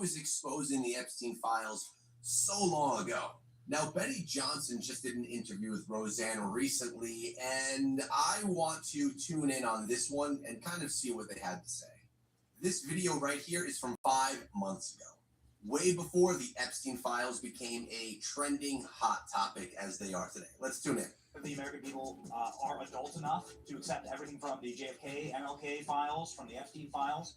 was exposing the Epstein files so long ago. Now, Betty Johnson just did an interview with Roseanne recently, and I want to tune in on this one and kind of see what they had to say. This video right here is from 5 months ago, way before the Epstein files became a trending hot topic as they are today. Let's tune in. The American people are adult enough to accept everything from the JFK, MLK files, from the Epstein files.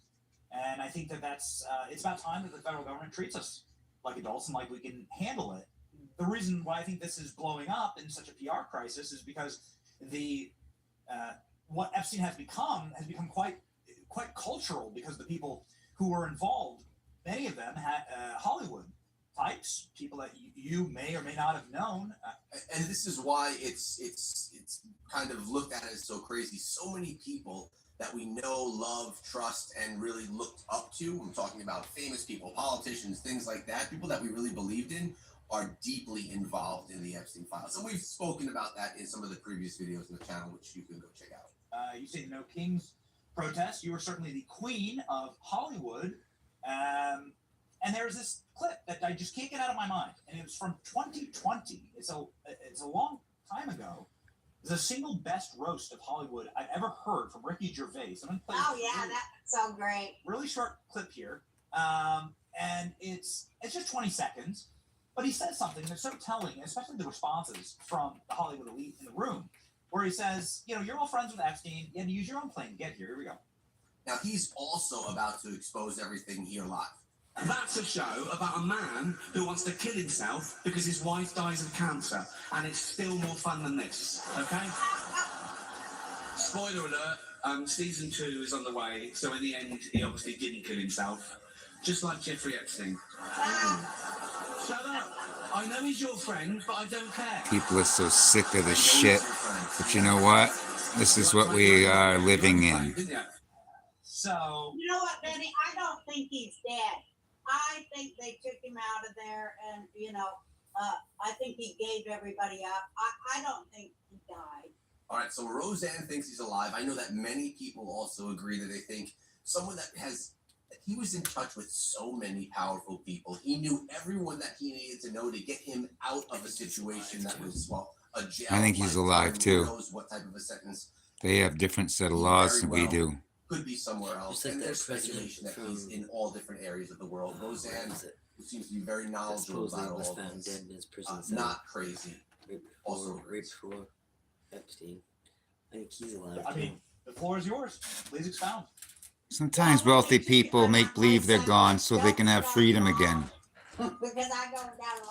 And I think that that's it's about time that the federal government treats us like adults and like we can handle it. The reason why I think this is blowing up in such a PR crisis is because the what Epstein has become quite cultural, because the people who were involved, many of them had Hollywood types, people that you may or may not have known. And this is why it's kind of looked at as so crazy. So many people that we know, love, trust, and really looked up to. I'm talking about famous people, politicians, things like that. People that we really believed in are deeply involved in the Epstein files. And we've spoken about that in some of the previous videos on the channel, which you can go check out. You say No Kings protest. You were certainly the queen of Hollywood. And there's this clip that I just can't get out of my mind. And it was from 2020. It's a long time ago. It's the single best roast of Hollywood I've ever heard from Ricky Gervais. I'm gonna play that's so great. Really short clip here. And it's just 20 seconds. But he says something that's so telling, especially the responses from the Hollywood elite in the room, where he says, you're all friends with Epstein. You had to use your own plane to get here. Here we go. Now, he's also about to expose everything here live. That's a show about a man who wants to kill himself because his wife dies of cancer, and it's still more fun than this, okay? Spoiler alert, season 2 is on the way, so in the end, he obviously didn't kill himself, just like Jeffrey Epstein. Shut up. I know he's your friend, but I don't care. People are so sick of this shit, but you know what? This is what we are living in. So... You know what, Benny? I don't think he's dead. I think they took him out of there, and I think he gave everybody up. I don't think he died. All right, so Roseanne thinks he's alive. I know that many people also agree that they think someone that he was in touch with so many powerful people. He knew everyone that he needed to know to get him out of a situation that was, a jail. I think he's alive too. Knows what type of a sentence. They have different set of laws than we do. Could be somewhere else, like and that there's speculation that he's in all different areas of the world. Roseanne, who seems to be very knowledgeable about all of this, not crazy. Right before Epstein. I think he's alive. I mean, the floor is yours. Please expound. Sometimes wealthy people make believe they're gone so they can have freedom again. But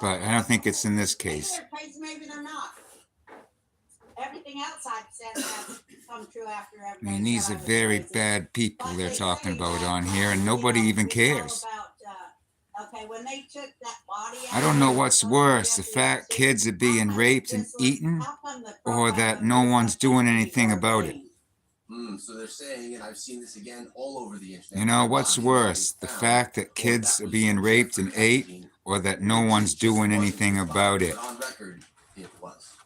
I don't think it's in this case. Maybe they're not. Everything outside says has come true after I mean, these are very bad people they're talking about on here, and nobody even cares. When they took that body out, I don't know what's worse, the fact kids are being raped and eaten, or that no one's doing anything about it. So they're saying, and I've seen this again all over the internet. You know, what's worse, the fact that kids are being raped and ate, or that no one's doing anything about it? On record, it was.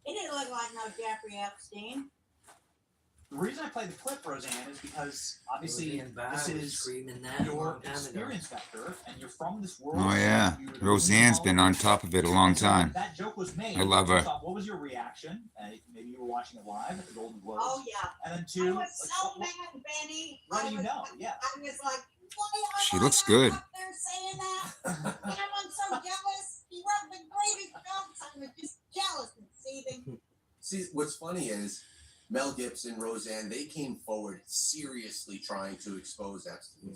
It didn't look like no Jeffrey Epstein. The reason I played the clip, Roseanne, is because obviously this is your experience vector, and you're from this world. Oh yeah, Roseanne's been on top of it a long time. That joke was made. I love her. What was your reaction? Maybe you were watching it live at the Golden Globes. Oh yeah. And then 2. I was so mad, Benny. What do you know? Yeah. I was like, she looks good. Up there saying that, and I'm so jealous. He wrote the greatest jokes. I was just jealous and seething. See, what's funny is Mel Gibson, Roseanne, they came forward seriously trying to expose Epstein.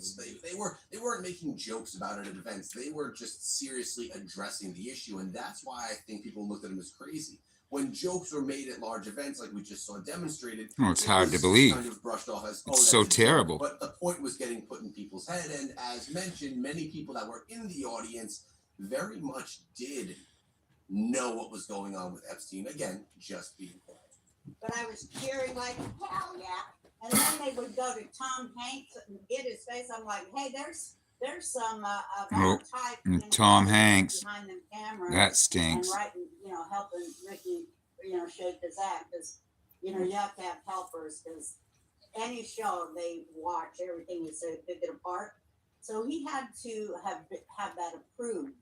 They weren't making jokes about it at events. They were just seriously addressing the issue, and that's why I think people looked at him as crazy. When jokes were made at large events, like we just saw demonstrated, it's hard to believe. Kind of brushed off as, it's so terrible. But the point was getting put in people's head, and as mentioned, many people that were in the audience very much did know what was going on with Epstein. Again, just being quiet. But I was cheering like, hell yeah. And then they would go to Tom Hanks and get his face. I'm like, hey, there's some type. Tom Hanks. Behind them cameras. That stinks. And writing, helping Ricky, shape his act. Because, you have to have helpers. Because any show they watch, everything you say, pick it apart. So he had to have that approved.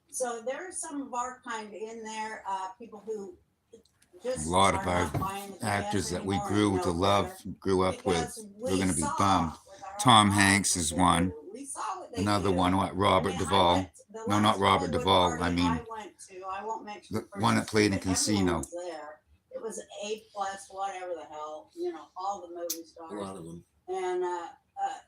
So there are some of our kind in there, people who just A lot of are our not buying the actors BS that we anymore grew and to know love, better. grew up with, Because we're we going to be saw bummed. with our Tom own eyes Hanks what is they one. do. We saw what they Another do. one, what, I Robert mean, Duvall. the No, not last Robert Hollywood Duvall. party I mean, I went to, I won't mention the the one that person's played name, in but everyone Casino. was there. It was A+, whatever the hell, all the movie A stars. lot of them. And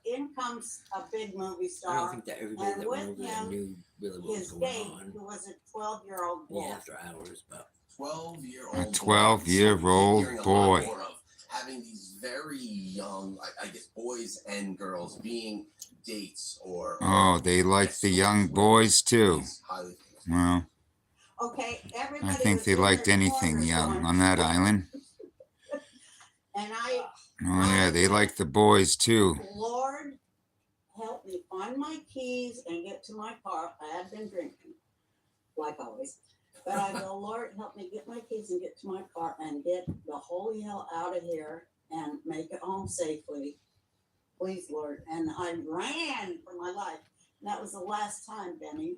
in comes a big movie I star. don't think that everybody And that went with over there him, knew really what was his going date, on. who was a 12-year-old boy. Yeah, after hours, but 12-year-old A boy. 12-year-old Hearing a lot boy. more of having these very young, I guess, boys and girls being dates or Oh, they like the young boys too. these highly famous Well, Okay, everybody I think was they in liked their anything corners young going, on that island. and Oh yeah, they like the boys too. Lord, help me find my keys and get to my car. I had been drinking, like always. But I go, Lord, help me get my keys and get to my car and get the holy hell out of here and make it home safely. Please, Lord. And I ran for my life. And that was the last time, Benny.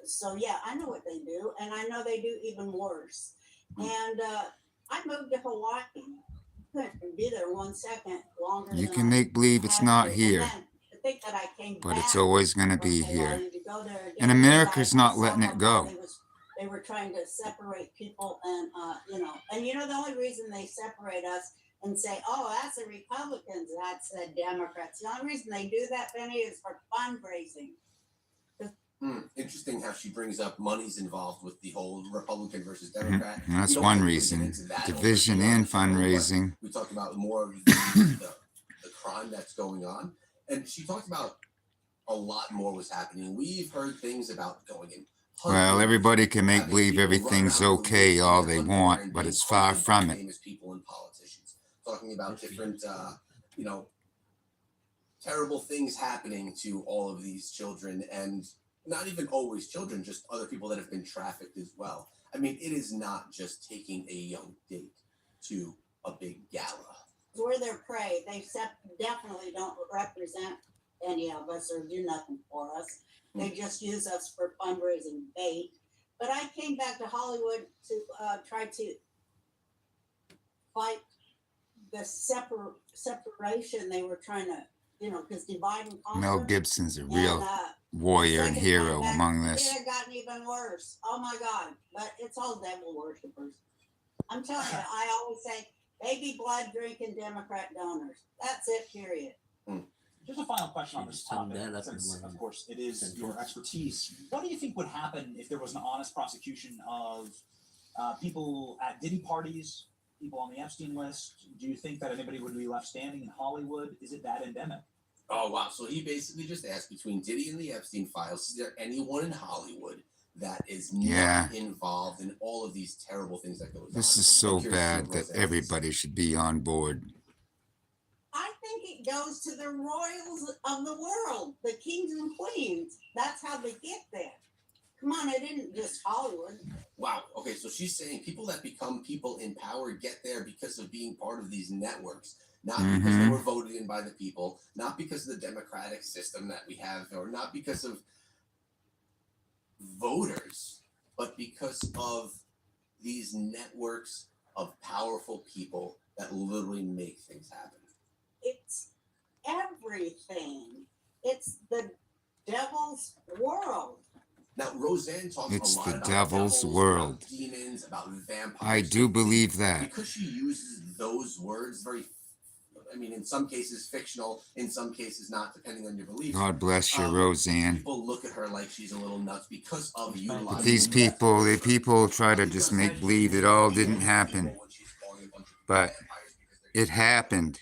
So yeah, I know what they do, and I know they do even worse. And I moved to Hawaii. Couldn't be there 1 second longer. You than can I make believe it's had not to. And here, then to think that I came but back it's always going to from be here. Hawaii to go there again, And because America's I not saw letting it how go. They were trying to separate people, and the only reason they separate us and say, "Oh, that's the Republicans, that's the Democrats." The only reason they do that, Benny, is for fundraising. Interesting how she brings up money's involved with the whole Republican versus Democrat. That's We don't one really get reason. into that Division over here on in the show, but fundraising. We talked about more of the crime that's going on, and she talked about a lot more was happening. We've heard things about going in. Well, everybody can make having believe people run everything's around with okay wigs in all their they underwear want, and but being it's far hunted by from it. famous people and politicians. Talking about different, terrible things happening to all of these children, and not even always children, just other people that have been trafficked as well. I mean, it is not just taking a young date to a big gala. We're their prey. They definitely don't represent any of us or do nothing for us. They just use us for fundraising bait. But I came back to Hollywood to try to fight the separation they were trying to, because divide and conquer. Mel Gibson's a And, real warrior and second hero time back, among it this. had gotten even worse. Oh my God. But it's all devil worshippers. I'm telling you, I always say, baby blood drinking Democrat donors. That's it, period. Just a final question on this Sum topic, that up in since one of course it is sentence. your expertise. What do you think would happen if there was an honest prosecution of people at Diddy parties, people on the Epstein list? Do you think that anybody would be left standing in Hollywood? Is it that endemic? Oh, wow. So he basically just asked, between Diddy and the Epstein files, is there anyone in Hollywood that is not involved in all of these terrible things that go on? This is so bad that everybody should be on board. I think it goes to the royals of the world, the kings and queens. That's how they get there. Come on, it isn't just Hollywood. Wow. Okay, so she's saying people that become people in power get there because of being part of these networks, not because they were voted in by the people, not because of the democratic system that we have, or not because of voters, but because of these networks of powerful people that literally make things happen. It's everything. It's the devil's world. Now, Roseanne talks It's a lot the about devil's devils, world. about demons, about vampires. I do believe that. Because she uses those words in some cases fictional, in some cases not, depending on your beliefs. God bless you, Roseanne. People look at her like she's a little nuts because of utilizing. But these people, the people try to just make believe it all didn't happen. But it happened.